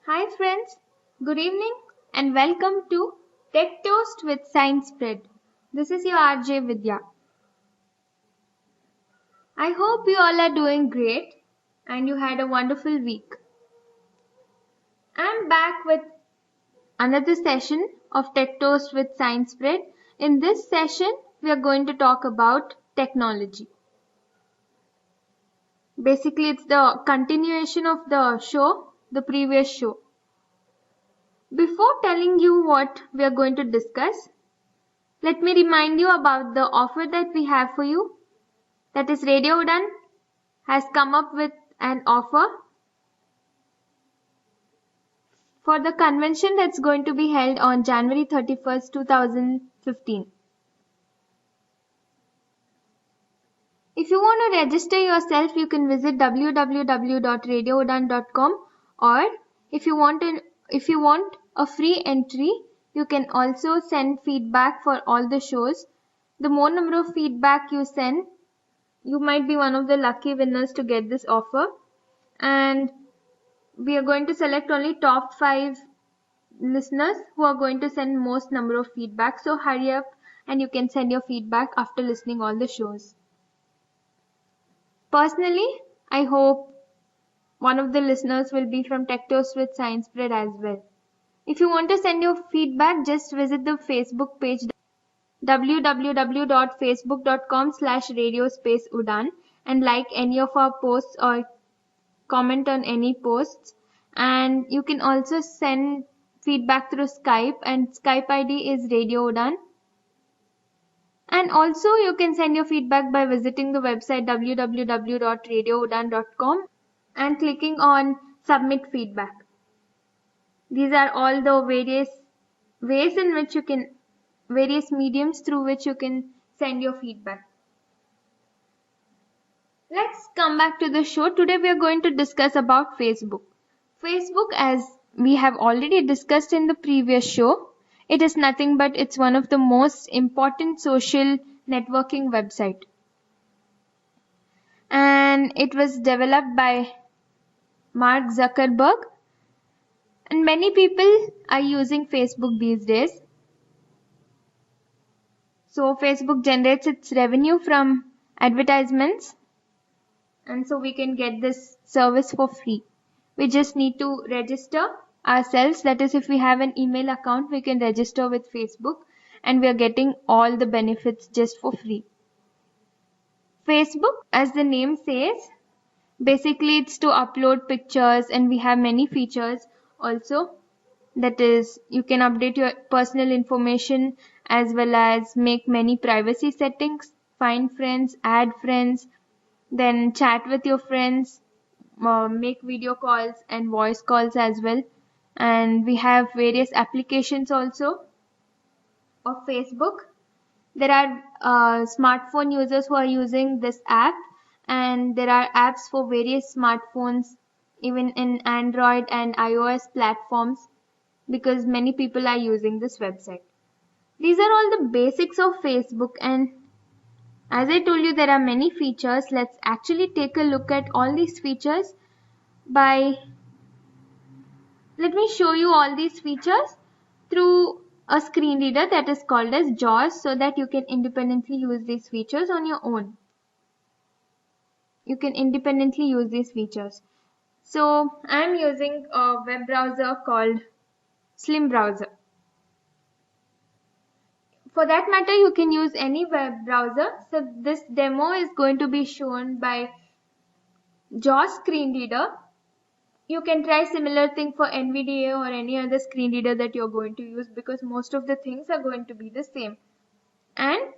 Hi friends, good evening and welcome to Tech Toast with Science Spread. This is your RJ Vidya. I hope you all are doing great and you had a wonderful week. I'm back with another session of Tech Toast with Science Spread. In this session, we are going to talk about technology. Basically, it's the continuation of the previous show. Before telling you what we are going to discuss, let me remind you about the offer that we have for you. That is, Radio Udan has come up with an offer for the convention that's going to be held on January 31st, 2015. If you want to register yourself, you can visit www.radioudan.com, or if you want a free entry, you can also send feedback for all the shows. The more number of feedback you send, you might be one of the lucky winners to get this offer. And we are going to select only top 5 listeners who are going to send most number of feedback. So hurry up and you can send your feedback after listening all the shows. Personally, I hope one of the listeners will be from Tech Toast with Science Spread as well. If you want to send your feedback, just visit the Facebook page www.facebook.com/radiospace-udan and like any of our posts or comment on any posts. And you can also send feedback through Skype, and Skype ID is Radio Udan. And also you can send your feedback by visiting the website www.radioudan.com and clicking on submit feedback. These are all the various ways in which various mediums through which you can send your feedback. Let's come back to the show. Today we are going to discuss about Facebook. Facebook, as we have already discussed in the previous show, it is nothing but it's one of the most important social networking website. And it was developed by Mark Zuckerberg. And many people are using Facebook these days. So Facebook generates its revenue from advertisements. And so we can get this service for free. We just need to register ourselves. That is, if we have an email account, we can register with Facebook and we are getting all the benefits just for free. Facebook, as the name says, basically it's to upload pictures, and we have many features also. That is, you can update your personal information as well as make many privacy settings, find friends, add friends, then chat with your friends, make video calls and voice calls as well. And we have various applications also of Facebook. There are smartphone users who are using this app, and there are apps for various smartphones, even in Android and iOS platforms, because many people are using this website. These are all the basics of Facebook, and as I told you, there are many features. Let's actually take a look at all these features let me show you all these features through a screen reader that is called as JAWS, so that you can independently use these features on your own. You can independently use these features. So I'm using a web browser called Slim Browser. For that matter, you can use any web browser. So this demo is going to be shown by JAWS screen reader. You can try similar thing for NVDA or any other screen reader that you're going to use, because most of the things are going to be the same. And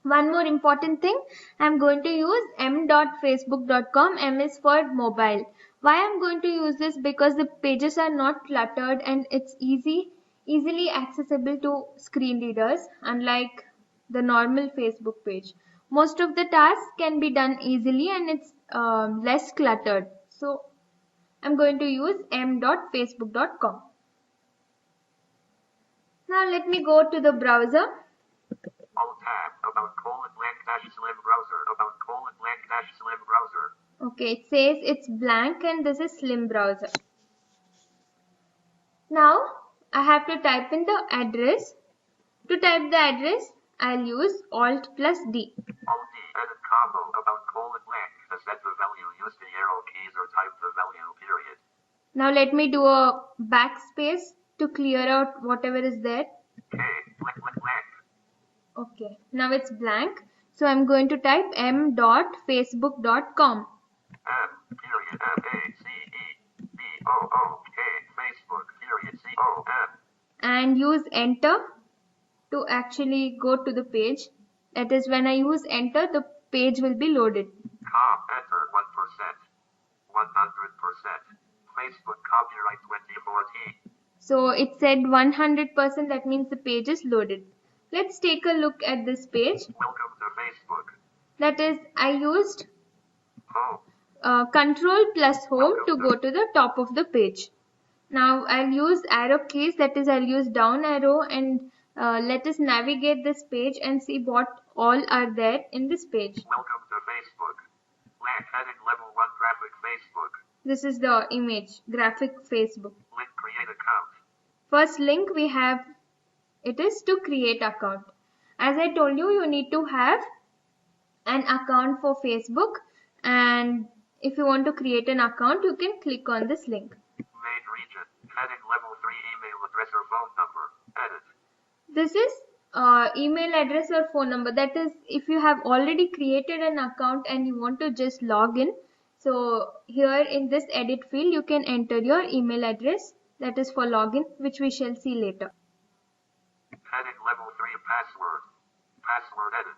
one more important thing, I'm going to use m.facebook.com. M is for mobile. Why I'm going to use this? Because the pages are not cluttered and it's easily accessible to screen readers, unlike the normal Facebook page. Most of the tasks can be done easily and it's less cluttered. So I'm going to use m.facebook.com. Now let me go to the browser. Alt tab about /slim browser about /slim browser. Okay, it says it's blank and this is Slim Browser. Now I have to type in the address. To type the address, I'll use Alt plus D. Alt D, edit combo, about colon blank, to set the value, use the arrow keys or type the value, period. Now let me do a backspace to clear out whatever is there. K, blank. Okay, now it's blank. So I'm going to type m.facebook.com. M, period, M-A-C-E-B-O-O-K, Facebook, period, C-O-M. And use enter to actually go to the page. That is, when I use enter, the page will be loaded. Com, enter, 1%. 100%. Facebook copyright 2014. So it said 100%, that means the page is loaded. Let's take a look at this page. Welcome to Facebook. That is, I used Home. Control plus home to go to the top of the page. Now I'll use arrow keys, that is, I'll use down arrow and let us navigate this page and see what all are there in this page. Welcome to Facebook. Blank heading level 1 graphic Facebook. This is the image, graphic Facebook. Link create account. First link we have, it is to create account. As I told you, you need to have an account for Facebook, and if you want to create an account, you can click on this link. Main region, heading level 3 email address or phone number. Edit. This is email address or phone number. That is, if you have already created an account and you want to just log in. So here in this edit field, you can enter your email address, that is for login, which we shall see later. Heading level 3 password. Password edit.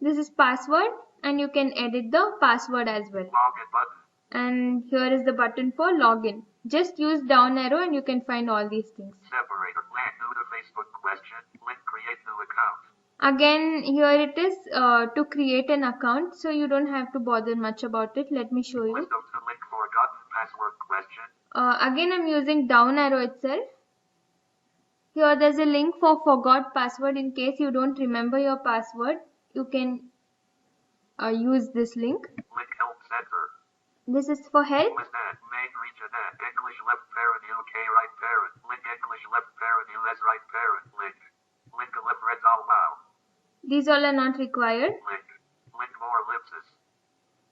This is password, and you can edit the password as well. Login button. And here is the button for login. Just use down arrow and you can find all these things. Separator blank new to Facebook question. Link create new account. Again, here it is to create an account, so you don't have to bother much about it. Let me show you. List of the link forgotten password question. Again, I'm using down arrow itself. Here there's a link for forgot password. In case you don't remember your password, you can use this link. Link help center. This is for help. List at main region at English left parent UK right parent. Link English left parent US right parent. Link. Link left red all wow. These all are not required. Link. Link more ellipsis.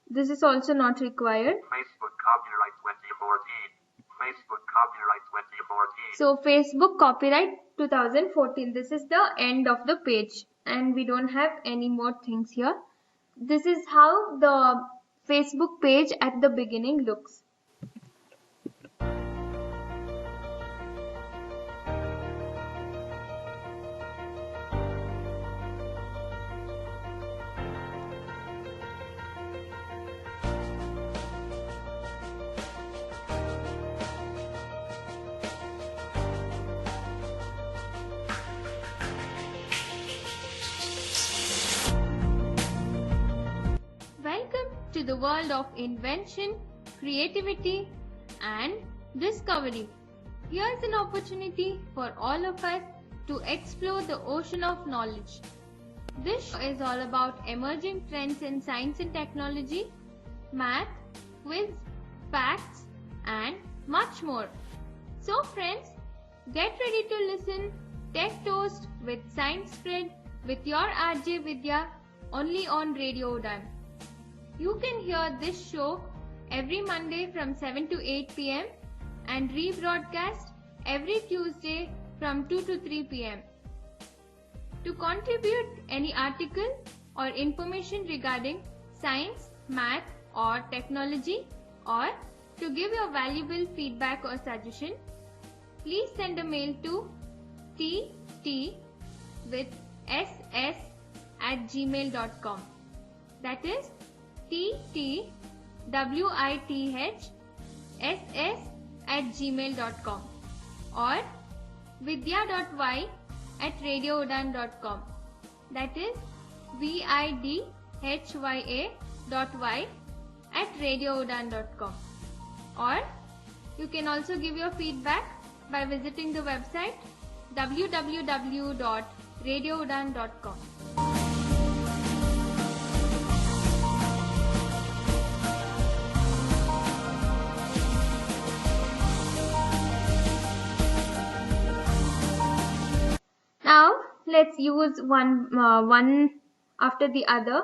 This is also not required. Facebook copyright 2014. Facebook copyright 2014. So Facebook copyright 2014. This is the end of the page, and we don't have any more things here. This is how the Facebook page at the beginning looks. Welcome to the world of invention, creativity, and discovery. Here's an opportunity for all of us to explore the ocean of knowledge. This show is all about emerging trends in science and technology, math, quiz, facts, and much more. So friends, get ready to listen Tech Toast with Science Spread with your RJ Vidya only on Radio Udan. You can hear this show every Monday from 7 to 8 p.m. and rebroadcast every Tuesday from 2 to 3 p.m. To contribute any article or information regarding science, math or technology, or to give your valuable feedback or suggestion, please send a mail to ttwithss@gmail.com. That is ttwithss@gmail.com or vidya.y@radioudan.com. That is vidhya.y@radioudan.com. Or you can also give your feedback by visiting the website www.radioudan.com. let's use one after the other.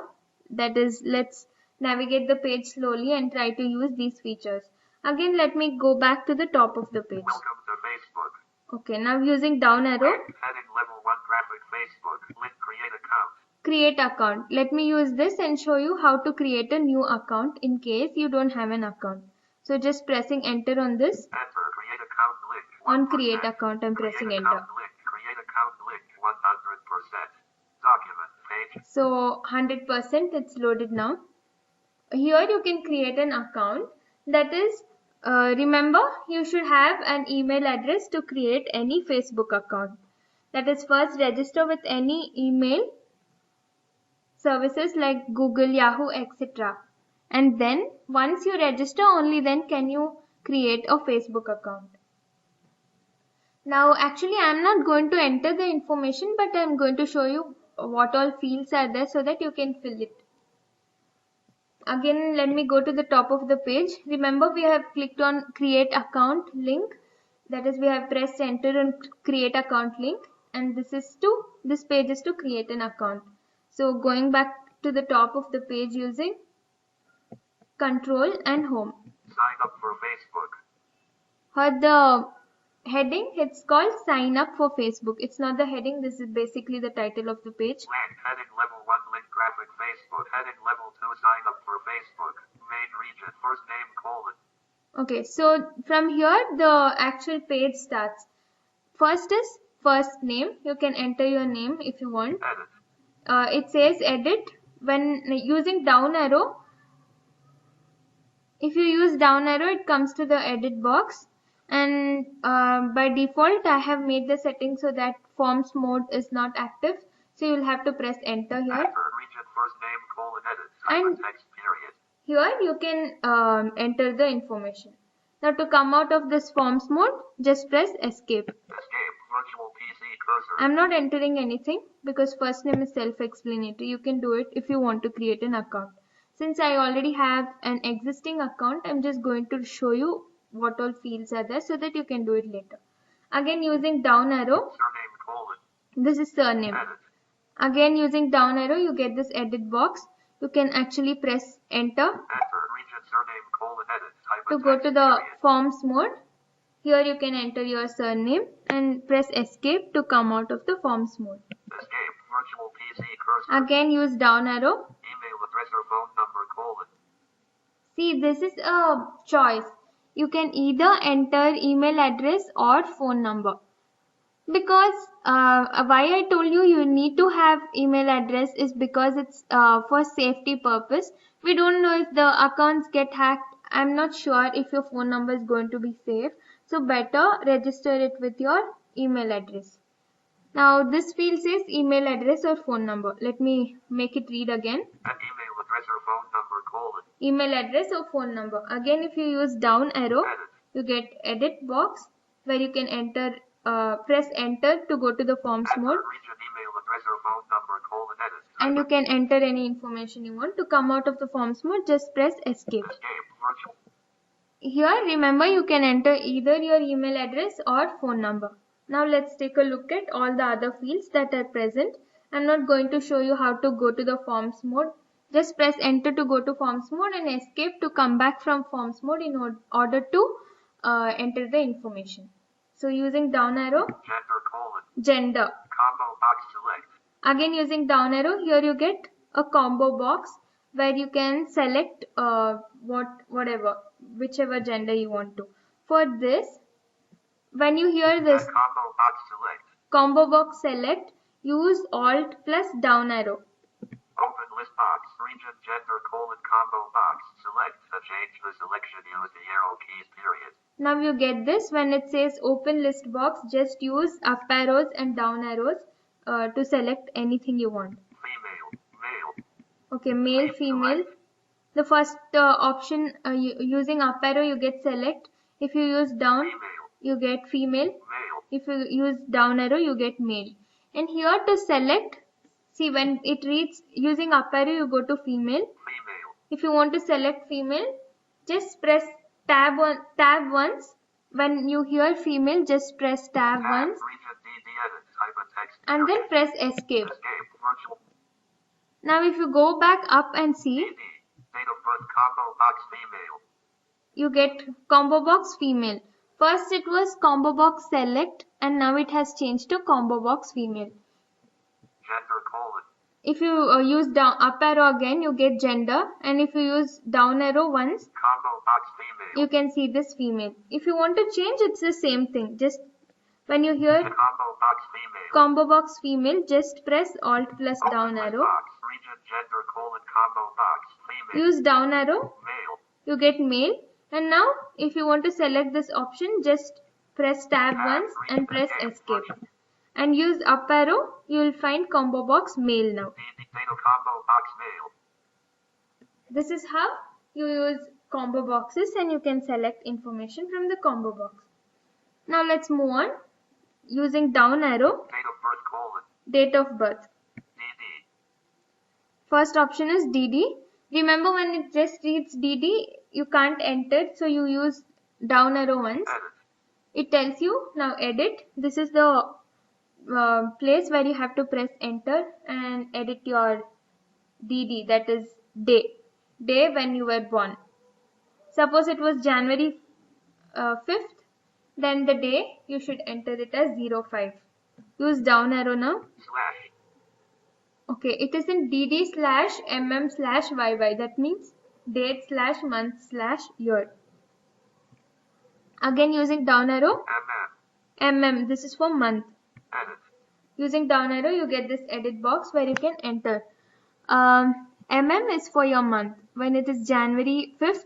That is, let's navigate the page slowly and try to use these features. Again, let me go back to the top of the page. Welcome to Facebook. Okay, now using down arrow, Heading level 1 graphic Facebook. Link create account. create account. Let me use this and show you how to create a new account in case you don't have an account. So just pressing enter on this. Enter create account link. On 1%. create account, I'm pressing Create enter. account link. Create account link 100%. Document page. So 100% it's loaded now. Here you can create an account. That is, remember, you should have an email address to create any Facebook account. That is, first register with any email services like Google, Yahoo, etc. And then once you register, only then can you create a Facebook account. Now actually I am not going to enter the information, but I am going to show you what all fields are there so that you can fill it. Again, let me go to the top of the page. Remember, we have clicked on create account link. That is, we have pressed enter on create account link, and this page is to create an account. So going back to the top of the page using control and home. Sign up for Facebook. For the heading, it's called sign up for Facebook. It's not the heading, this is basically the title of the page. Link heading level 1 link graphic Facebook. Heading level 2 sign up for Facebook. Main region first name colon. Okay, so from here the actual page starts. First is first name. You can enter your name if you want. Edit. It says edit. When using down arrow, if you use down arrow, it comes to the edit box. And by default, I have made the setting so that forms mode is not active. So you'll have to press enter here. Enter region first name colon edit. And Text period. here you can enter the information. Now to come out of this forms mode, just press escape. Escape virtual PC cursor. I'm not entering anything because first name is self-explanatory. You can do it if you want to create an account. Since I already have an existing account, I'm just going to show you what all fields are there so that you can do it later. Again, using down arrow, Surname colon. this is surname. Edit. Again, using down arrow, you get this edit box. You can actually press enter Enter region surname colon edit. Type to of go text to the period. forms mode. Here you can enter your surname and press escape to come out of the forms mode. Escape virtual PC cursor. Again, use down arrow. Email address or phone number colon. See, this is a choice. You can either enter email address or phone number. Because why I told you need to have email address is because it's for safety purpose. We don't know if the accounts get hacked. I'm not sure if your phone number is going to be safe. So better register it with your email address. Now this field says email address or phone number. Let me make it read again. An email address or phone number colon. Email address or phone number. Again, if you use down arrow, Edit. you get edit box where you can enter, press enter to go to the forms Enter mode, region email address or phone number colon edit. and you can enter any information you want. To come out of the forms mode, just press escape. Escape virtual. Here, remember, you can enter either your email address or phone number. Now let's take a look at all the other fields that are present. I'm not going to show you how to go to the forms mode. Just press enter to go to forms mode and escape to come back from forms mode in order to enter the information. So using down arrow, Gender colon. gender. Combo box select. Again, using down arrow, here you get a combo box where you can select whichever gender you want to. For this, when you hear this Combo box select. combo box select, use alt plus down arrow. Open list box. Region gender colon combo box. Select. To change the selection use the arrow keys period. Now you get this. When it says open list box, just use up arrows and down arrows to select anything you want. Female. Male. Okay, male, female. The first option using up arrow you get select. If you use down, Female. you get female. Male. If you use down arrow, you get male. And here to select, see when it reads using up arrow, you go to female. Female. If you want to select female, just press tab once. When you hear female, just press tab once. Region DD edit. Type of text and then press escape. Escape. Virtual. Now if you go back up and see, DD. Date of birth combo box female. you get combo box female. First it was combo box select and now it has changed to combo box female. Gender colon. If you use down up arrow again, you get gender, and if you use down arrow once, Combo box female. you can see this female. If you want to change, it's the same thing. Just when you hear Combo box female. combo box female, just press alt plus down arrow. Box. Region gender colon combo box female. Use down arrow, Male. you get male. And now if you want to select this option, just press tab once and press escape. And use up arrow, you will find combo box male now. DD. Date of combo box male. This is how you use combo boxes and you can select information from the combo box. Now let's move on. Using down arrow, Date of birth colon. date of birth. DD. First option is DD. Remember when it just reads DD, you can't enter, so you use down arrow once. Edit. It tells you now edit. This is the place where you have to press enter and edit your DD, that is day when you were born. Suppose it was January 5th, then the day you should enter it as 05. Use down arrow now. Slash. Okay, it is in DD/mm/YY, that means date/month/year. Again using down arrow, MM. this is for month. Edit. Using down arrow, you get this edit box where you can enter. Is for your month. When it is January 5th,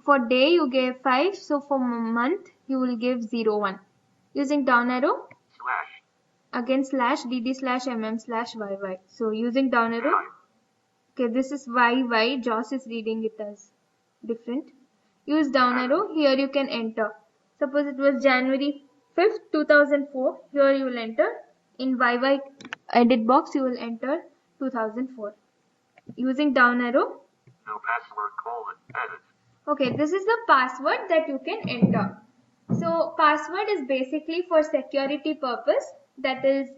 for day you gave 5, so for month you will give 01. Using down arrow, Slash. again /DD/mm/YY. So using down arrow, Time. okay, this is YY, Joss is reading it as different. Use down arrow, here you can enter. Suppose it was January 5th, 2004, here you will enter. In YY edit box, you will enter 2004. Using down arrow, No password colon. Edit. okay, this is the password that you can enter. So password is basically for security purpose. That is,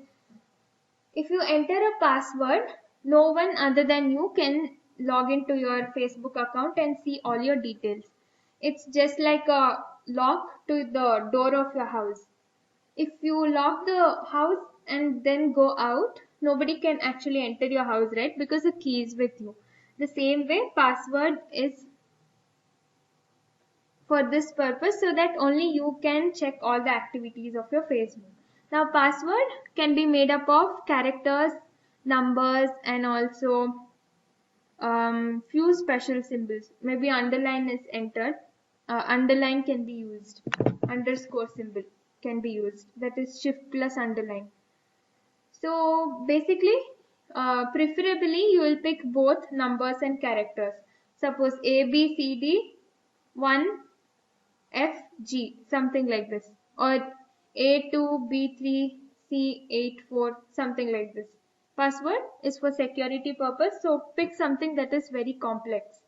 if you enter a password, no one other than you can log into your Facebook account and see all your details. It's just like a lock to the door of your house. If you lock the house and then go out, nobody can actually enter your house, right? Because the key is with you. The same way, password is for this purpose, so that only you can check all the activities of your Facebook. Now password can be made up of characters, numbers, and also few special symbols. Maybe underline is entered. Underline can be used. Underscore symbol can be used. That is shift plus underline. So basically, preferably you will pick both numbers and characters. Suppose A, B, C, D, 1, F, G, something like this. Or A2, B3, C84, something like this. Password is for security purpose, so pick something that is very complex.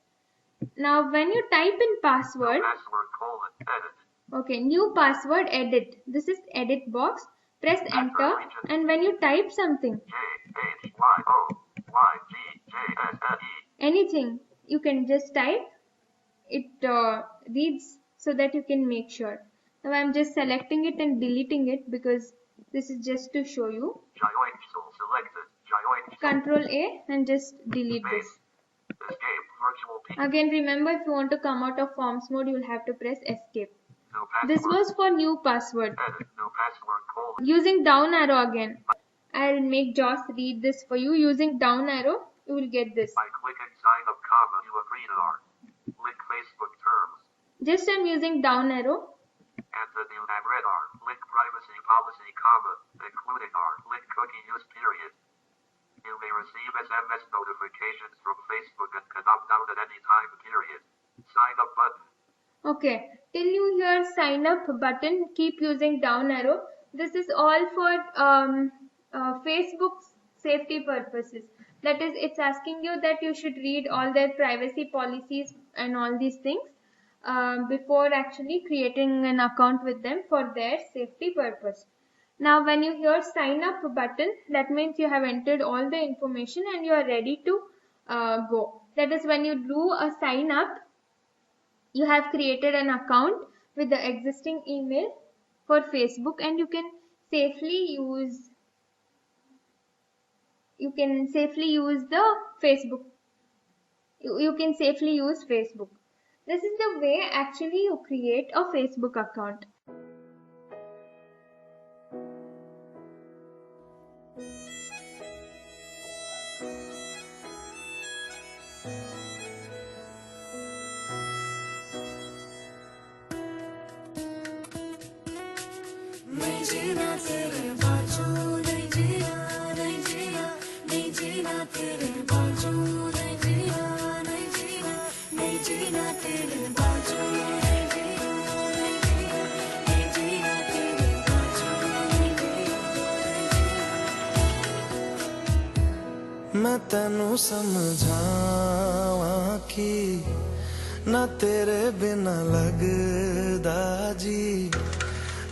Now when you type in password, Password colon. Edit. okay, new password, edit. This is edit box. Press enter, and when you type something, anything, you can just type. It reads so that you can make sure. Now I'm just selecting it and deleting it because this is just to show you. Control A and just delete this. Escape. Virtual P. Again, remember, if you want to come out of forms mode, you will have to press escape. No password. This was for new password. Edit. No password colon. Using down arrow again. I'll make Joss read this for you. Using down arrow, you will get this. By clicking sign up comma you agree to our link Facebook terms. Just I'm using down arrow. And the new have read our link privacy policy comma including our link cookie use period. You may receive SMS notifications from Facebook and can opt out at any time period. Sign up button. Okay, till you hear sign up button, keep using down arrow. This is all for Facebook's safety purposes. That is, it's asking you that you should read all their privacy policies and all these things before actually creating an account with them for their safety purpose. Now when you hear sign up button, that means you have entered all the information and you are ready to go. That is, when you do a sign up, you have created an account with the existing email for Facebook, and you can safely use the Facebook. You can safely use Facebook. This is the way actually you create a Facebook account. मैं तैनू समझावां कि ना तेरे बिना लगदा जी।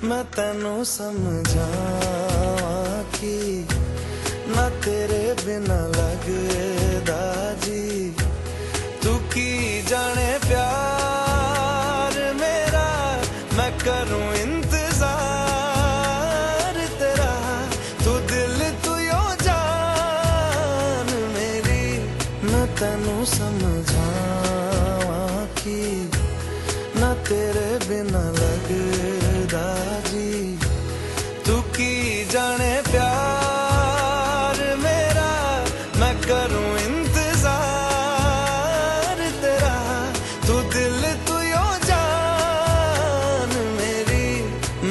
मैं तैनू समझावां कि ना तेरे बिना लगदा जी। तू की जाने प्यार मेरा, मैं करूं इंतजार तेरा। तू दिल तू यो जान मेरी। मैं तैनू समझावां कि ना तेरे बिना लगदा जी। तू की जाने प्यार मेरा, मैं करूं इंतजार तेरा। तू दिल तू यो जान मेरी।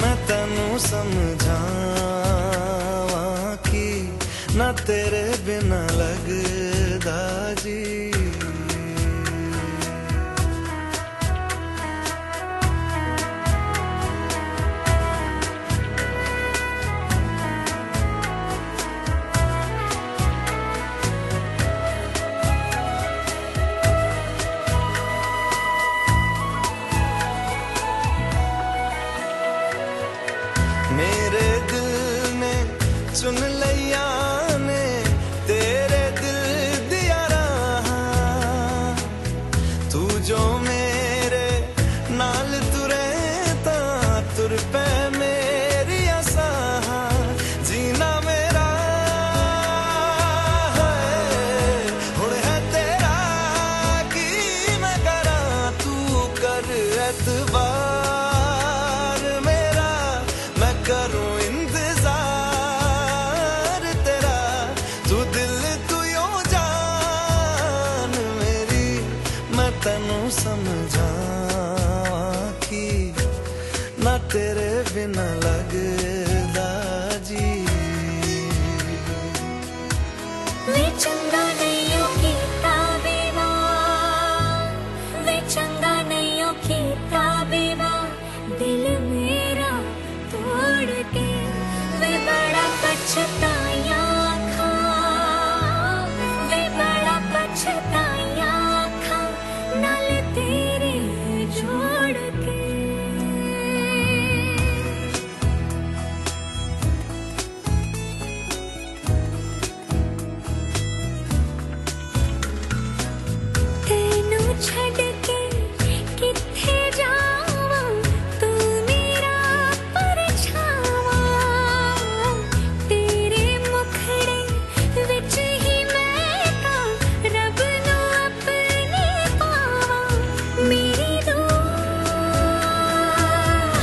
मैं तैनू समझावां कि ना तेरे बिना लगदा जी। मेरे दिल ने चुन लिया ने तेरे दिल दिया रहा। तू जो मेरे नाल तुरे ता तुर पे मेरी आसा। जीना मेरा है हुण है तेरा की मैं करा। तू कर एतबार मेरा, मैं करूं इंतजार तेरा। तू दिल तू यो जान मेरी। मैं तैनू समझावां कि ना तेरे बिना लगदा जी। वे चंगा नहीं कीता बेवा, वे चंगा नहीं कीता बेवा। दिल मेरा तोड़ के वे बड़ा पछताया खा। वे बड़ा पछताया खा नाल तेरे जोड़ के। तेनू छड़ के किथे जावां, तू मेरा परछावा। तेरे मुखड़े विच ही मैं तां रब नू अपने पावां। मेरी दुआ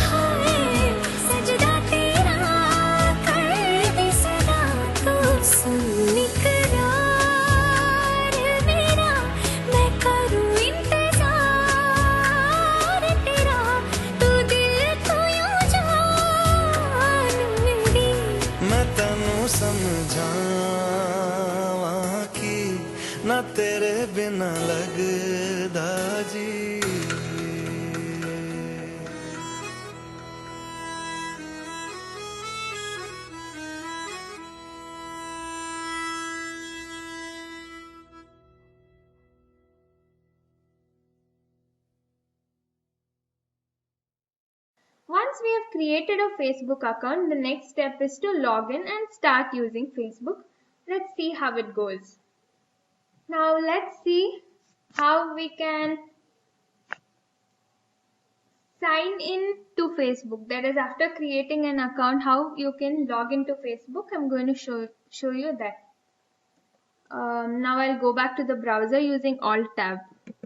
है सजदा तेरा कर दे सदा। तू सुन इकरार मेरा, मैं करूं इंतजार तेरा। तू दिल तू यूं जान मेरी। मैं तैनू समझावां कि ना तेरे बिना लगदा जी। Once we have created a Facebook account, the next step is to log in and start using Facebook. Let's see how it goes. Now let's see how we can sign in to Facebook. That is, after creating an account, how you can log into Facebook. I'm going to show you that. Now I'll go back to the browser using Alt Tab.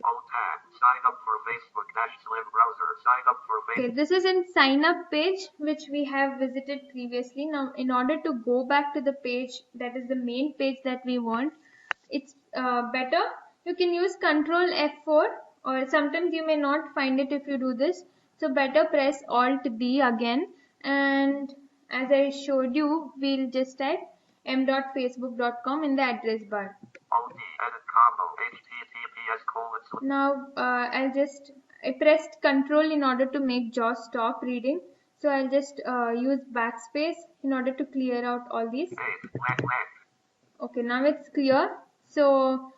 Alt tab. Sign up for Facebook /Slim browser. Sign up for Facebook. Okay, this is in sign up page which we have visited previously. Now in order to go back to the page, that is the main page that we want, it's better you can use Ctrl F4, or sometimes you may not find it if you do this. So better press Alt D again, and as I showed you, we'll just type m.facebook.com in the address bar. Alt D edit combo https:// Now I pressed Ctrl in order to make JAWS stop reading. So I'll just use backspace in order to clear out all these. Okay, now it's clear. So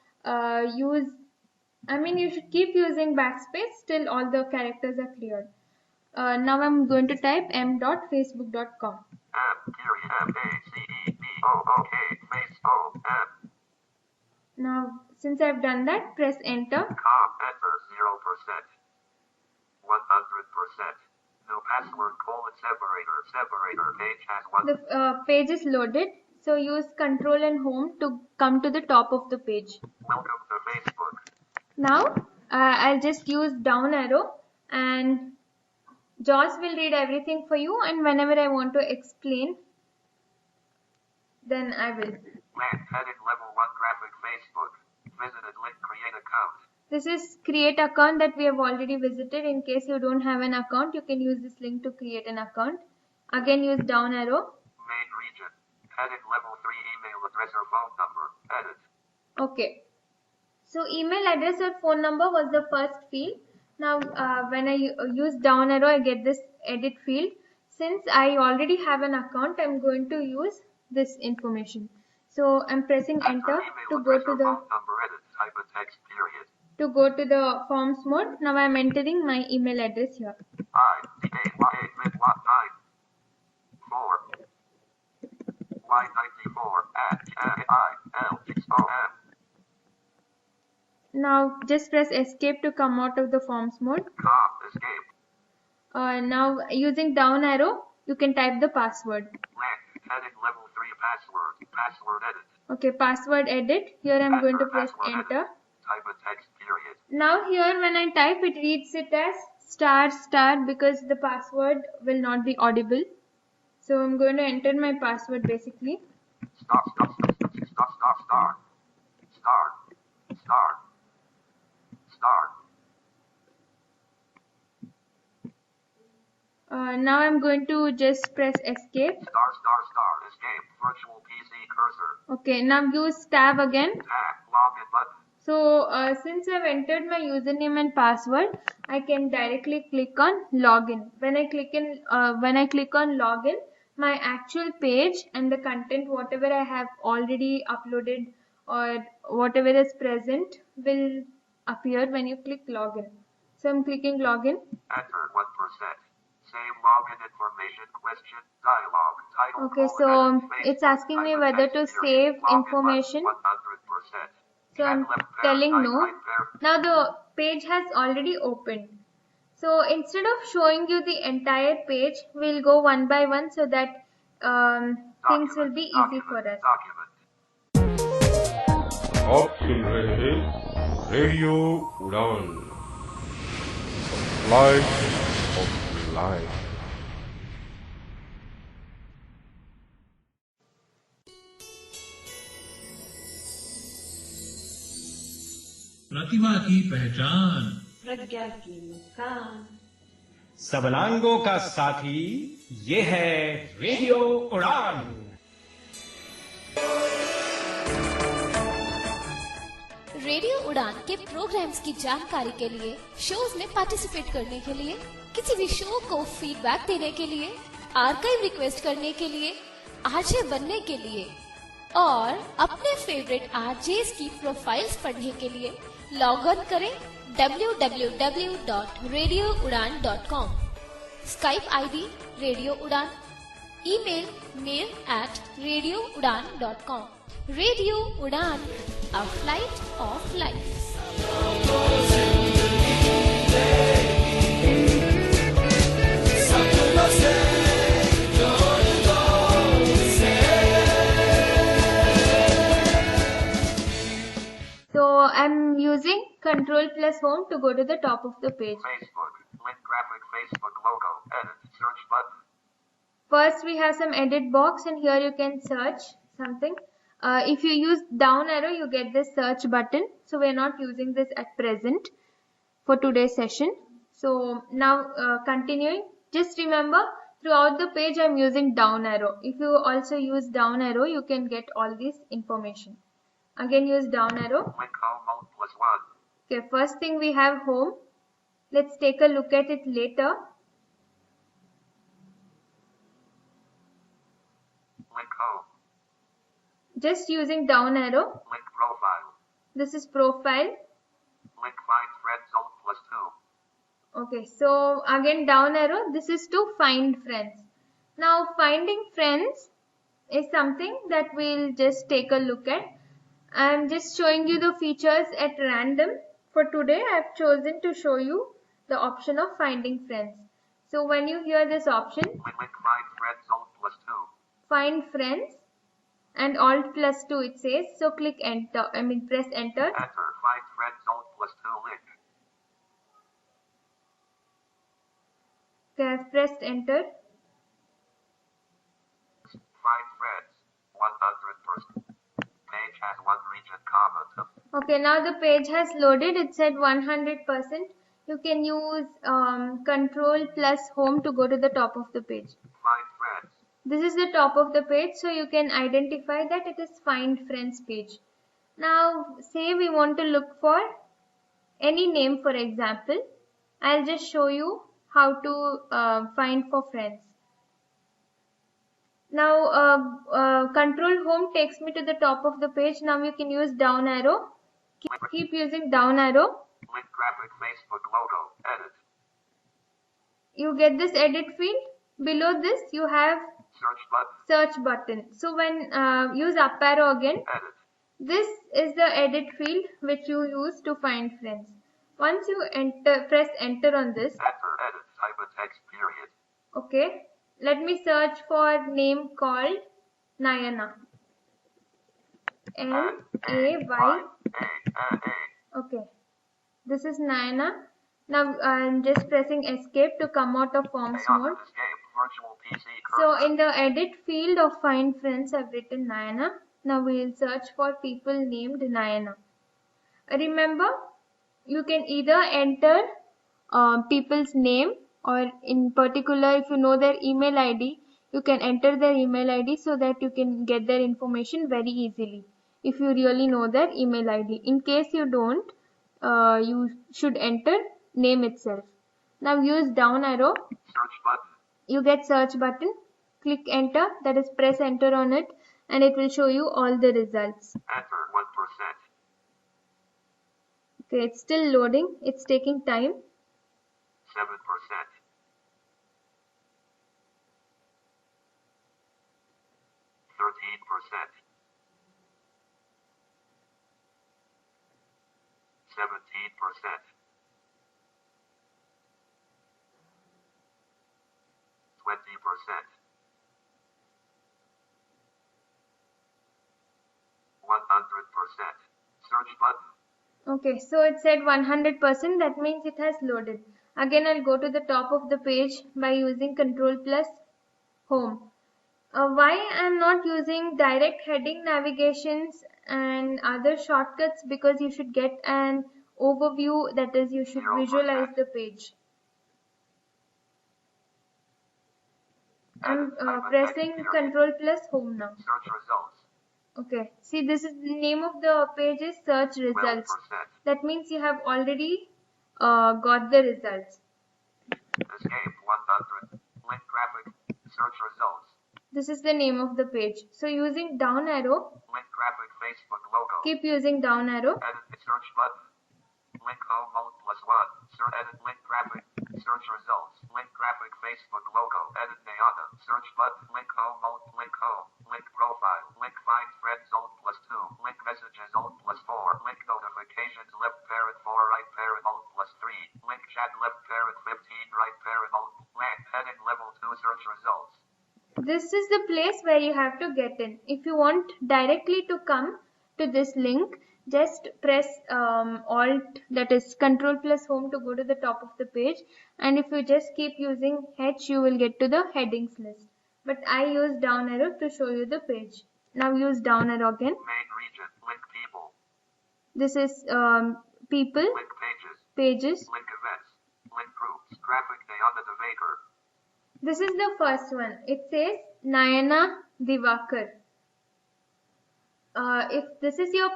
you should keep using backspace till all the characters are cleared. Now I'm going to type m.facebook.com. Now since I've done that, press enter. Enter 0%. 100%. No password : separator. Page has one. The page is loaded. So use Ctrl and Home to come to the top of the page. Welcome to Facebook. Now I'll just use down arrow and JAWS will read everything for you, and whenever I want to explain, then I will. Heading level 1 graphic Facebook. Visited link create account. This is create account that we have already visited. In case you don't have an account, you can use this link to create an account. Again, use down arrow. Main region. Heading level 3 email address or phone number. Edit. Okay. So email address or phone number was the first field. Now when I use down arrow, I get this edit field. Since I already have an account, I'm going to use this information. So I'm pressing enter to go to the forms mode. Now I'm entering my email address here. Now just press escape to come out of the forms mode. Now using down arrow, you can type the password. Heading level 3 password edit. Okay, password edit. Here I'm going to press enter. Type a text period. Now here when I type, it reads it as ** because the password will not be audible. So I'm going to enter my password basically. Start. Now I'm going to just press escape. Escape. Virtual PC cursor. Okay, now use tab again. Tab. Login button. So since I've entered my username and password, I can directly click on login. When I click on login, my actual page and the content, whatever I have already uploaded or whatever is present, will appear when you click login. So I'm clicking login. Enter 1%. Save login information question dialog. Title. Okay, so it's asking me whether to save information. 100%. So I'm telling no. Now the page has already opened. So instead of showing you the entire page, we'll go one by one so that things will be easy for us. आप सुन रहे हैं radio उड़ान life of life. प्रतिभा की पहचान, प्रज्ञा की मुस्कान, सबलांगों का साथी, ये है रेडियो उड़ान। रेडियो उड़ान के प्रोग्राम्स की जानकारी के लिए, शोज में पार्टिसिपेट करने के लिए, किसी भी शो को फीडबैक देने के लिए, आर्काइव रिक्वेस्ट करने के लिए, आरजे बनने के लिए और अपने फेवरेट आरजेस की प्रोफाइल्स पढ़ने के लिए लॉग ऑन करें www.radioudan.com। Skype ID Radio Udan, email mail@radioudan.com. Radio Udan, a flight of life. So I'm using Control plus Home to go to the top of the page. Facebook. Link graphic Facebook logo. Edit. Search button. First we have some edit box, and here you can search something. If you use down arrow, you get this search button. So we're not using this at present for today's session. So now continuing, just remember throughout the page I'm using down arrow. If you also use down arrow, you can get all this information. Again, use down arrow. Link home mode +1. Okay, first thing we have home. Let's take a look at it later. Link home. Just using down arrow. Link profile. This is profile. Link find friend zone +2. Okay, so again down arrow. This is to find friends. Now finding friends is something that we'll just take a look at. I'm just showing you the features at random. For today, I've chosen to show you the option of finding friends. So when you hear this option, Link find friend zone +2. find friends, and Alt +2 it says. So click enter. Press enter. Enter. Find friend zone +2 link. Okay, I've pressed enter. Find friends. 100%. Page has one region, comma. Okay, now the page has loaded. It said 100%. You can use Control plus Home to go to the top of the page. Find friends. This is the top of the page, so you can identify that it is Find Friends page. Now, say we want to look for any name, for example. I'll just show you how to find for friends. Now, Control Home takes me to the top of the page. Now you can use down arrow. Keep using down arrow. Link graphic Facebook logo. Edit. You get this edit field. Below this, you have Search button. search button. So when use up arrow again, Edit. this is the edit field which you use to find friends. Once you press enter on this. Enter. Edit. Type a text period. Okay. Let me search for name called Nayana. N-A-Y. Okay. This is Nayana. Now I'm just pressing escape to come out of forms mode. Escape. Virtual PC. So in the edit field of find friends, I've written Nayana. Now we'll search for people named Nayana. Remember, you can either enter people's name, or in particular, if you know their email ID, you can enter their email ID so that you can get their information very easily. If you really know their email ID. In case you don't, you should enter name itself. Now use down arrow. Search button. You get search button. Click enter, that is press enter on it, and it will show you all the results. Enter 1%. Okay, it's still loading. It's taking time. 7%. 13%. 17%. 20%. 100%. Search button. Okay, so it said 100%. That means it has loaded. Again, I'll go to the top of the page by using Control plus Home. Why I'm not using direct heading navigations and other shortcuts? Because you should get an overview, that is, you should 0%. visualize the page. I'm pressing Control plus Home now. Search results. Okay, see, this is the name of the page is search results. 12%. That means you have already got the results. Escape 100. Link graphic. Search results. This is the name of the page. So using down arrow, Link graphic Facebook logo. keep using down arrow. Edit search button. Link home mode +1. Search edit link graphic. Search results. Link graphic Facebook logo. Edit Nayana. Search button. Link home. Alt. Link home. Link profile. Link find friends. Alt +2. Link messages. Alt +4. Link notifications. Left parent 4. Right parent. Alt +3. Link chat. Left parent 15. Right parent. Alt. Blank. Heading level 2. Search results. This is the place where you have to get in. If you want directly to come to this link, just press Alt, that is Control plus Home, to go to the top of the page. And if you just keep using H, you will get to the headings list. But I use down arrow to show you the page. Now use down arrow again. Main region. Link people. This is people, Link pages. pages. Link events. Link groups. Graphic Nayana Devakar. This is the first one. It says Nayana Divakar. If this is your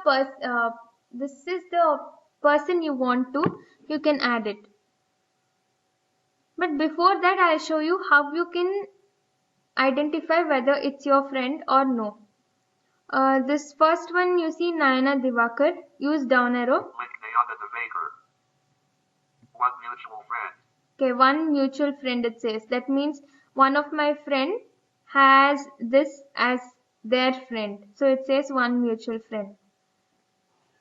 this is the person you want to, you can add it. But before that, I'll show you how you can identify whether it's your friend or no. This first one, you see Nayana Divakar. Use down arrow. Link Nayana Devakar. One mutual friend. Okay, one mutual friend it says. That means one of my friend has this as their friend. So it says one mutual friend.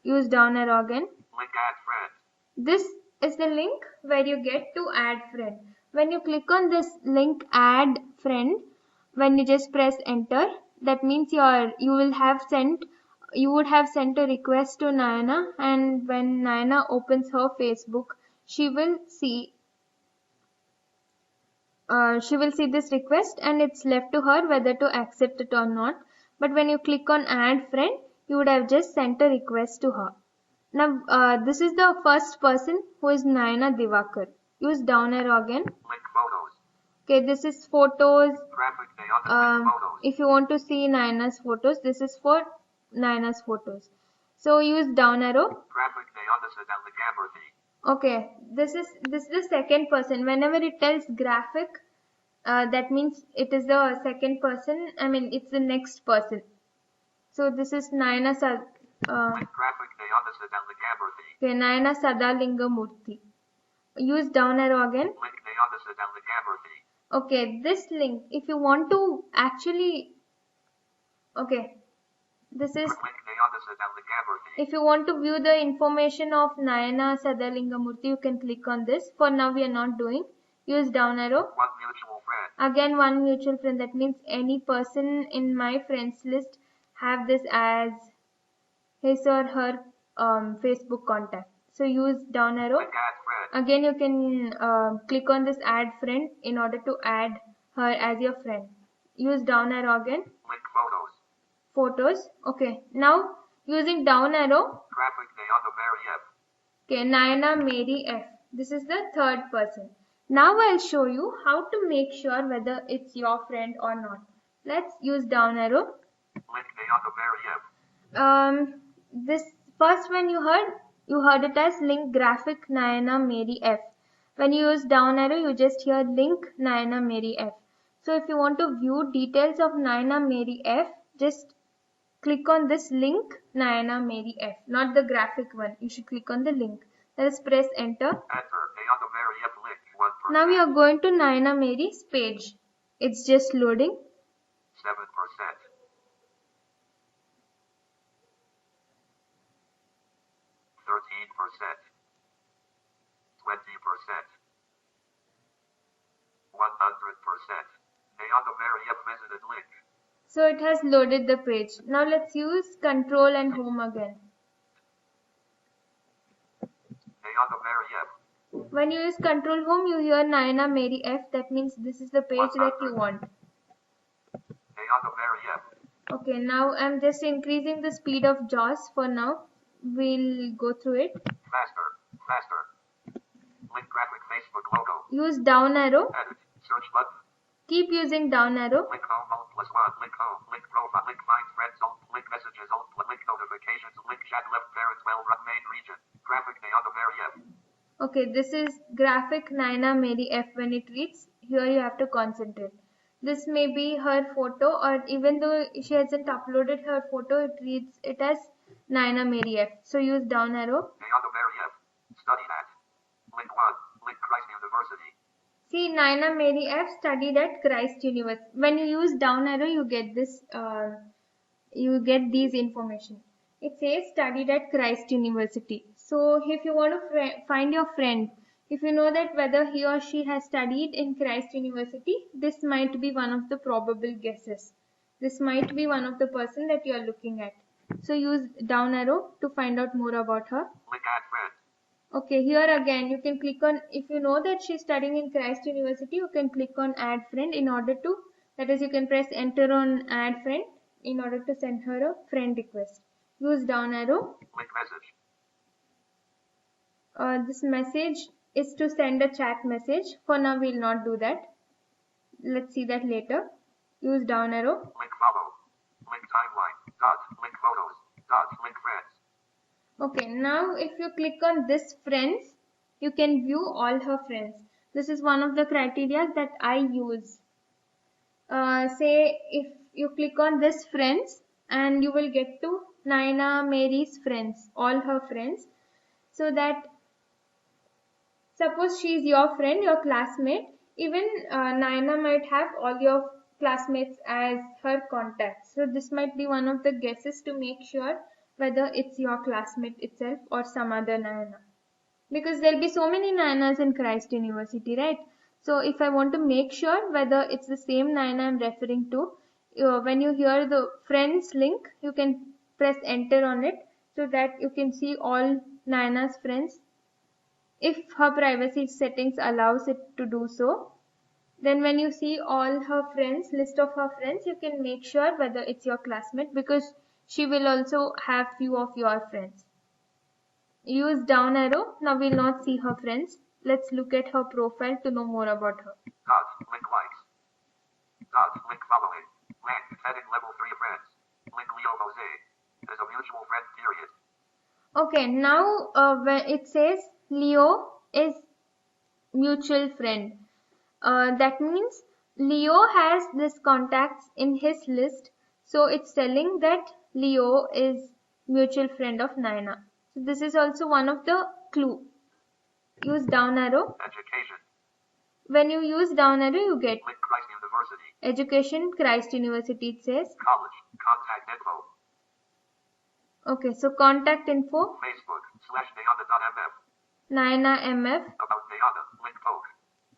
Use down arrow again. Link add friend. This is the link where you get to add friend. When you click on this link add friend, when you just press enter, that means you would have sent a request to Nayana, and when Nayana opens her Facebook, she will see this request, and it's left to her whether to accept it or not. But when you click on add friend, you would have just sent a request to her. Now this is the first person, who is Nayana Divakar. Use down arrow again. Link photos. Okay, this is photos. Graphic Nayana link photos. If you want to see Nayana's photos, this is for Nayana's photos. So use down arrow. Graphic Nayana Sadala Gamarthi. Okay, this is the second person. Whenever it tells graphic, that means it is the second person. I mean, it's the next person. So this is Nayana Graphic Nayana Sadala Gamarthi. okay, Nayana Sadalinga Murthy. Use down arrow again. Link Nayana Sadala Gamarthi. Okay, this link, if you want to actually, okay, this is, Link Nayana Sadala Gamarthi. if you want to view the information of Nayana Sadalingamurthy, you can click on this. For now, we are not doing. Use down arrow. One mutual friend. Again, one mutual friend. That means any person in my friends list have this as his or her Facebook contact. So use down arrow. Link add friend. Again, you can click on this add friend in order to add her as your friend. Use down arrow again. Link photos. Photos. Okay. Now using down arrow. Graphic Nayana Mary F. Okay, Nayana Mary F. This is the third person. Now I'll show you how to make sure whether it's your friend or not. Let's use down arrow. Link Nayana Mary F. This first one you heard it as link graphic Nayana Mary F. When you use down arrow, you just hear link Nayana Mary F. So if you want to view details of Nayana Mary F, just click on this link Nayana Mary F, not the graphic one. You should click on the link. Let us press enter. Enter Nayana Mary F link 1%. Now we are going to Nayana Mary's page. It's just loading. 7%. 13%. 20%. 100%. Nayana Mary F visited link. So it has loaded the page. Now let's use control and home again. Nayana Mary F. When you use control home, you hear Nayana Mary F. That means this is the page that you want. Nayana Mary F. Okay, now I'm just increasing the speed of JAWS for now. We'll go through it. Faster. Link graphic Facebook logo. Use down arrow. Edit. Search button. Keep using down arrow. Link home Alt +1. Link home. Link profile. Link find friends Alt. Link messages Alt. Link notifications. Link chat left parent 12 run main region. Graphic Nayana Mary F. Okay, this is graphic Nayana Mary F. When it reads, here you have to concentrate. This may be her photo, or even though she hasn't uploaded her photo, it reads it as Nayana Mary F. So use down arrow. Nayana Mary F. Study at. Link 1. Link Christ University. See, Naina Mary F studied at Christ University. When you use down arrow, you get this. You get these information. It says studied at Christ University. So if you want to find your friend, if you know that whether he or she has studied in Christ University, this might be one of the probable guesses. This might be one of the person that you are looking at. So use down arrow to find out more about her. Link add friend. Okay, here again you can click on, if you know that she's studying in Christ University, you can click on add friend in order to, that is, you can press enter on add friend in order to send her a friend request. Use down arrow. Link message. This message is to send a chat message. For now we will not do that. Let's see that later. Use down arrow. Link follow. Link timeline. Dot. Link photos. Dot. Link friends. Okay, now if you click on this friends, you can view all her friends. This is one of the criteria that I use. Say if you click on this friends and you will get to Naina Mary's friends, all her friends. So that suppose she is your friend, your classmate, even Naina might have all your classmates as her contacts. So this might be one of the guesses to make sure whether it's your classmate itself or some other Naina. Because there will be so many Nainas in Christ University, right? So if I want to make sure whether it's the same Naina I'm referring to, when you hear the friends link, you can press enter on it so that you can see all Naina's friends. If her privacy settings allows it to do so, then when you see all her friends, list of her friends, you can make sure whether it's your classmate, because she will also have few of your friends. Use down arrow. Now we'll not see her friends. Let's look at her profile to know more about her. Dot. Link likes. Dot. Link following. Link heading level 3 friends. Link Leo Jose. There's a mutual friend period. Okay, now when it says Leo is mutual friend, that means Leo has this contacts in his list. So it's telling that Leo is mutual friend of Naina. So this is also one of the clue. Use down arrow. Education. When you use down arrow, you get Link Christ University. education, Christ University, it says. College. Contact info. Okay, so contact info. Facebook. /Nayana.mf. Naina MF. About Nayana. Link poke.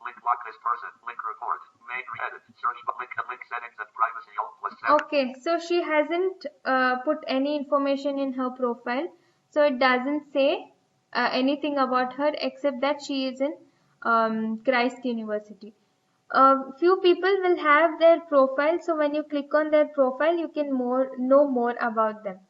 Link block this person. Link report. Main edit. Search but link settings and privacy alt +7. Okay, so she hasn't put any information in her profile. So it doesn't say anything about her except that she is in Christ University. Few people will have their profile, so when you click on their profile, you can know more about them.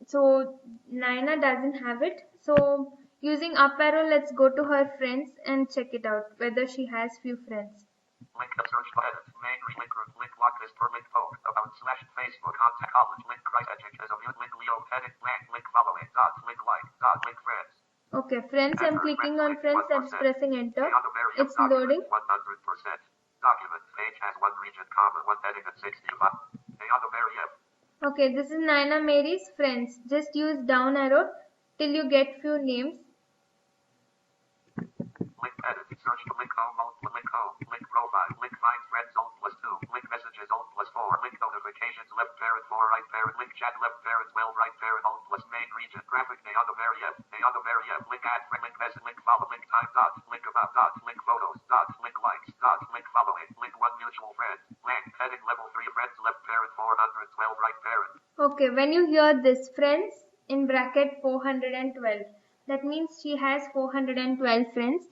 So Naina doesn't have it. So using up arrow, let's go to her friends and check it out whether she has few friends. Link search edit. Main link group. Link block this per link poke. About /Facebook. Contact college. Link Christ education as a mute. Link Leo heading. Link following. Dot. Link like. Dot. Link friends. Okay, friends, I'm clicking on friends and pressing enter. It's loading. 100%. Document page has one region, comma, one heading at 65. Nayana Mary F. Okay, this is Naina Mary's friends. Just use down arrow till you get few names. Link edit. Search for link home, link home, link profile, link find friends, alt +2, link messages, alt +4, link notifications, left parent, 4 right parent, link chat, left parent, 12 right parent, alt + main region, graphic, Nayana Mary F, link add friend, link message, link follow, link time, dot, link about, dot, link photos, dot, link likes, dot, link following, link one mutual friend, link heading level 3 friends, left parent, 412 right parent. Okay, when you hear this friends in bracket 412, that means she has 412 friends.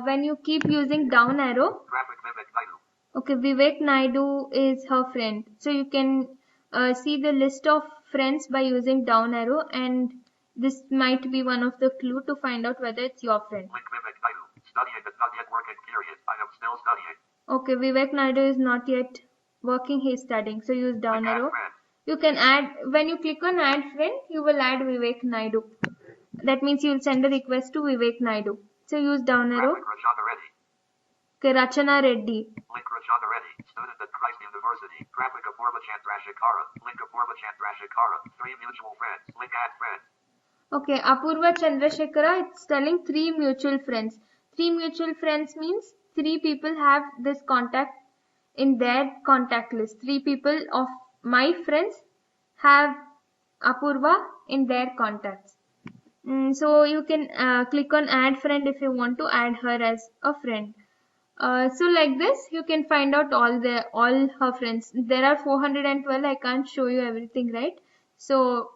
When you keep using down arrow, graphic Vivek Naidu. Okay, Vivek Naidu is her friend. So you can see the list of friends by using down arrow, and this might be one of the clue to find out whether it's your friend. Link Vivek Naidu. Studying but not yet working period. I am still studying. Okay, Vivek Naidu is not yet working, he is studying. So use down Link arrow. add friend. You can add, when you click on add friend, you will add Vivek Naidu. That means you will send a request to Vivek Naidu. So use down arrow. Graphic Rachana Reddy. Okay, Rachana Reddy. Link Rachana Reddy. Student at Christ University. Graphic Apurva Chandrasekhara. Link Apurva Chandrasekhara. 3 mutual friends. Link add friend. Okay, Apurva Chandrasekhara, it's telling 3 mutual friends. 3 mutual friends means 3 people have this contact in their contact list. 3 people of my friends have Apurva in their contacts. So you can click on add friend if you want to add her as a friend. So like this you can find out all her friends. There are 412. I can't show you everything, right? So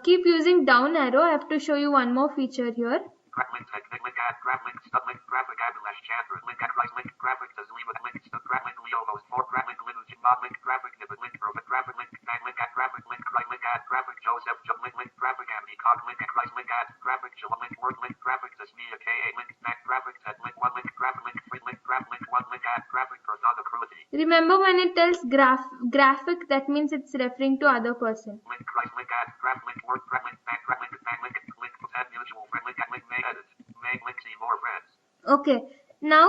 keep using down arrow. I have to show you one more feature here. Link technique, link add, graphic, stub, link graphic, Abhilash Chandra, link at right, link graphic, does leave it, link stub, graphic, Leo goes for graphic, Lidu Jimad, link graphic, Nibid, link profit, graphic, link tag, link at graphic, link right, link add, graphic, Joseph, jump, link graphic, Abdi Cock, link at right, link add, graphic, Jim, link word, link graphic, does media, KA, link tag, graphic, ted, link one, link graphic, link free, link graphic, link one, link add, graphic, Pradana Kruti. Remember when it tells graphic, that means it's referring to other person. Link right, link add, graphic, link word, graphic, link tag, graphic, link ted, mutual friend, link add, link may edit. Link see more friends. Okay, now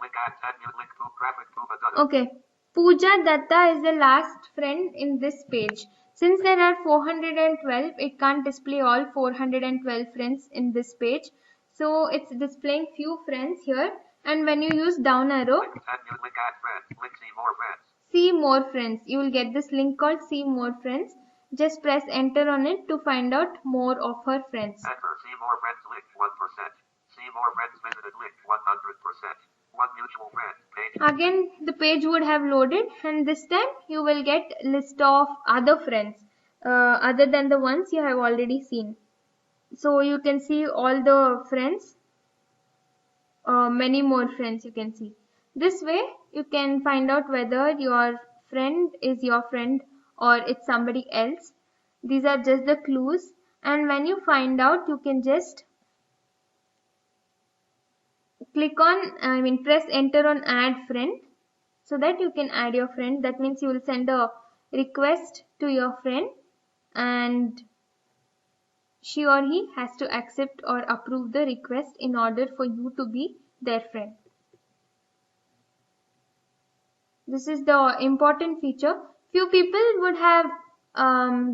link add tab link to graphic Pooja Datta. Okay, Pooja Datta is the last friend in this page. Since there are 412, it can't display all 412 friends in this page. So it's displaying few friends here. And when you use down arrow, link add friends, link see more friends. See more friends. You will get this link called see more friends. Just press enter on it to find out more of her friends. Enter see more friends link 1%. See more friends visited link 100%. One mutual friend page. Again the page would have loaded and this time you will get list of other friends other than the ones you have already seen. So you can see all the friends, many more friends you can see. This way you can find out whether your friend is your friend or it's somebody else. These are just the clues, and when you find out you can just click on, press enter on add friend so that you can add your friend. That means you will send a request to your friend and she or he has to accept or approve the request in order for you to be their friend. This is the important feature. Few people would have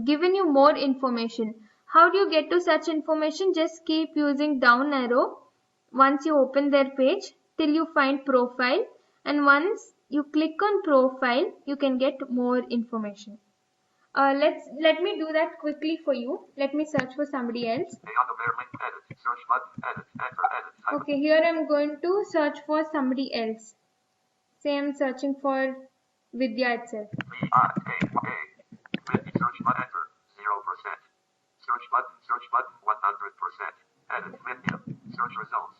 given you more information. How do you get to such information? Just keep using down arrow once you open their page till you find profile, and once you click on profile you can get more information. Let me do that quickly for you. Let me search for somebody else. Okay, here I'm going to search for somebody else. Say I'm searching for Vidya itself. Search button, enter 0%. Search button 100%. Edit Vidya. Search results.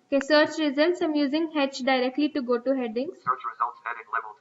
Okay, search results. I'm using H directly to go to headings. Search results heading level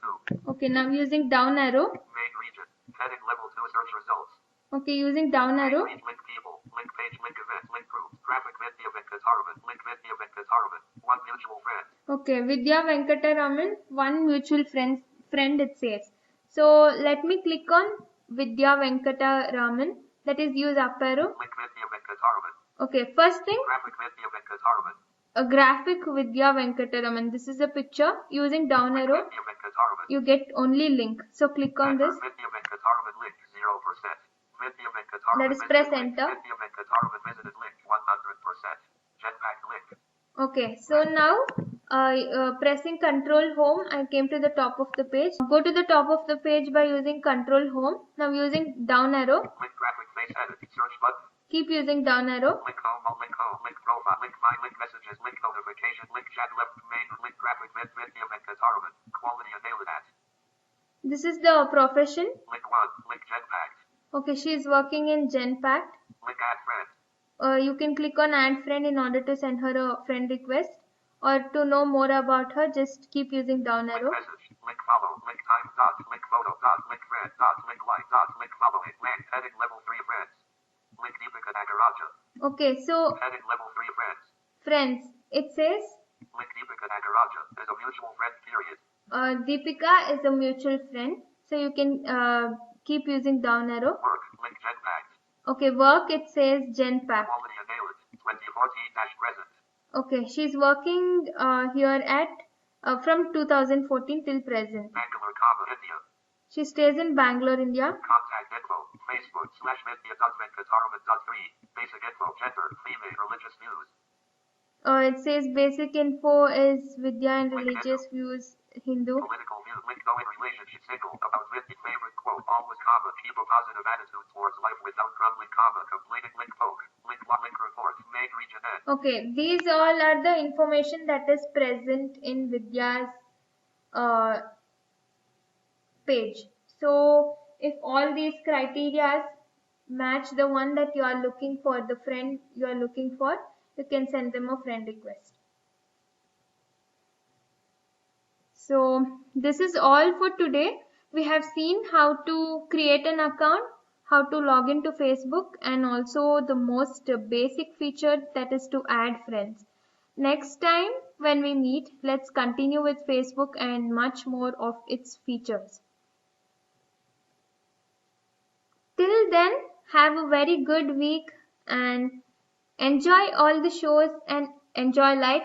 2. Okay, now I'm using down arrow. Main region. Heading level 2 search results. Okay, using down arrow. Link people. Link page. Link event. Link group. Graphic Vidya Venkataraman. Link Vidya Venkataraman. One mutual friend. Okay, Vidya Venkataraman. One mutual friend it says. So let me click on Vidya Venkataraman. That is use up arrow. Link Vidya Venkataraman. Okay, first thing. Graphic Vidya Venkataraman. A graphic Vidya Venkataraman. This is a picture. Using down arrow, you get only link. So click on this. Vidya Venkataraman link 0%. Vidya Venkataraman. Let us press enter. Vidya Venkataraman visited link 100%. Jetpack link. Okay, so now pressing Control Home, I came to the top of the page. Go to the top of the page by using Control Home. Now using down arrow. Link graphic face edit. Search button. Keep using down arrow. Link home, link profile, link my, link messages, link notification, link chat left main, link graphic Vidya Venkataraman. Quality enabled at. This is the profession. Link 1, link Jetpack. Okay, she is working in Genpact. Link add friend. You can click on add friend in order to send her a friend request, or to know more about her just keep using down arrow. Link message, link follow, link time dot, link photo dot, link friend dot, link like dot, link following, link heading level 3 friends. Link Deepika Nagaraja. Okay, so heading level 3 friends. Friends, it says link Deepika Nagaraja is a mutual friend period. Deepika is a mutual friend, so you can keep using down arrow. Work, link Genpact. Okay, work, it says Genpact. Quality enabled, 2014-present. Okay, she's working here at from 2014 till present. Bangalore, India. She stays in Bangalore, India. Contact info, Facebook /Vidya.Venkataraman.3. Basic info, gender, female, religious news. It says basic info is Vidya and religious views, Hindu. Political views, link going relationship, single, about 50 favorite quote, always comma, keep a positive attitude towards life without grumbling, comma, completing link poke, link report, make region N. Okay, these all are the information that is present in Vidya's page. So if all these criteria match the one that you are looking for, the friend you are looking for, you can send them a friend request. So this is all for today. We have seen how to create an account, how to log into Facebook, and also the most basic feature, that is to add friends. Next time when we meet, let's continue with Facebook and much more of its features. Till then, have a very good week and enjoy all the shows and enjoy life.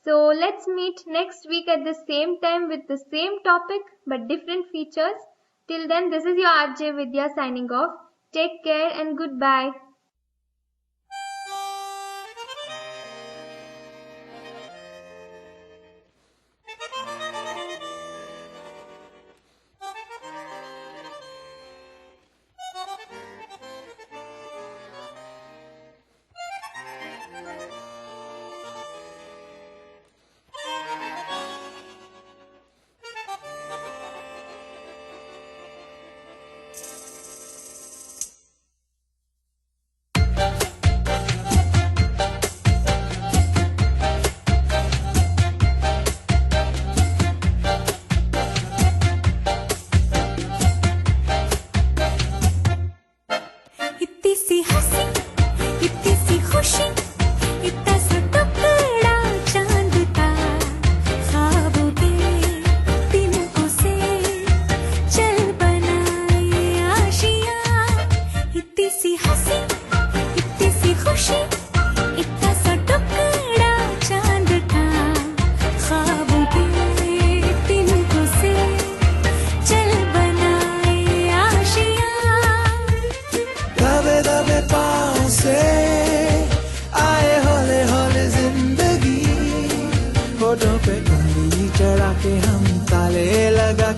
So let's meet next week at the same time with the same topic but different features. Till then, this is your RJ Vidya signing off. Take care and goodbye.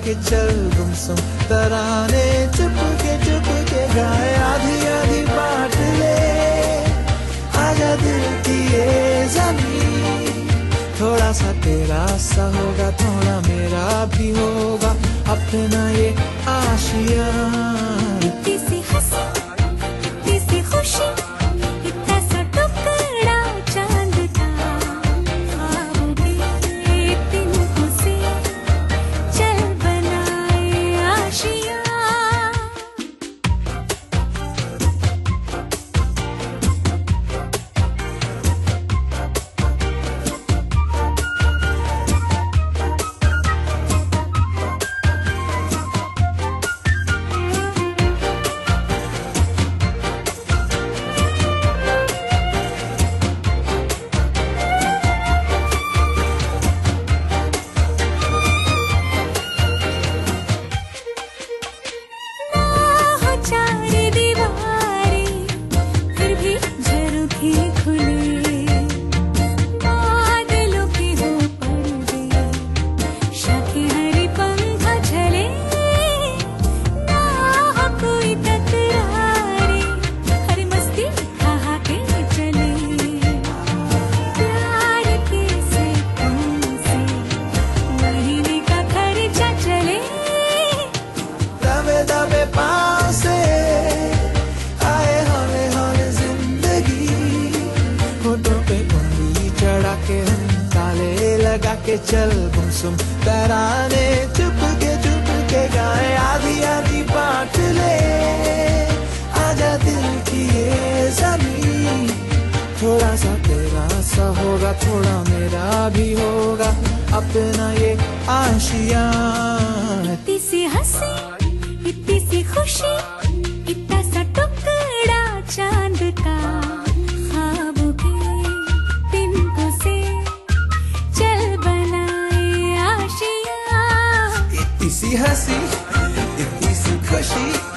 चल गुमसुम तराने चुप के गाए आधी आधी बांट ले आजा दिल की ये ज़मीन थोड़ा सा तेरा सा होगा थोड़ा मेरा भी होगा अपना ये आशिया इतनी सी हंसी इतनी सी खुशी इतना सा टुकड़ा चांद का ख्वाब के तिनकों से चल बनाए आशिया के चल गुमसुम तराने चुप के गाए आधी आधी बांट ले आजा दिल की ये ज़मीन थोड़ा सा तेरा सा होगा थोड़ा मेरा भी होगा अपना ये आशिया इतनी सी हंसी इतनी सी खुशी इतना सा टुकड़ा चांद का ख्वाब के तिनकों से चल बनाए आशिया इतनी सी हंसी इतनी सी खुशी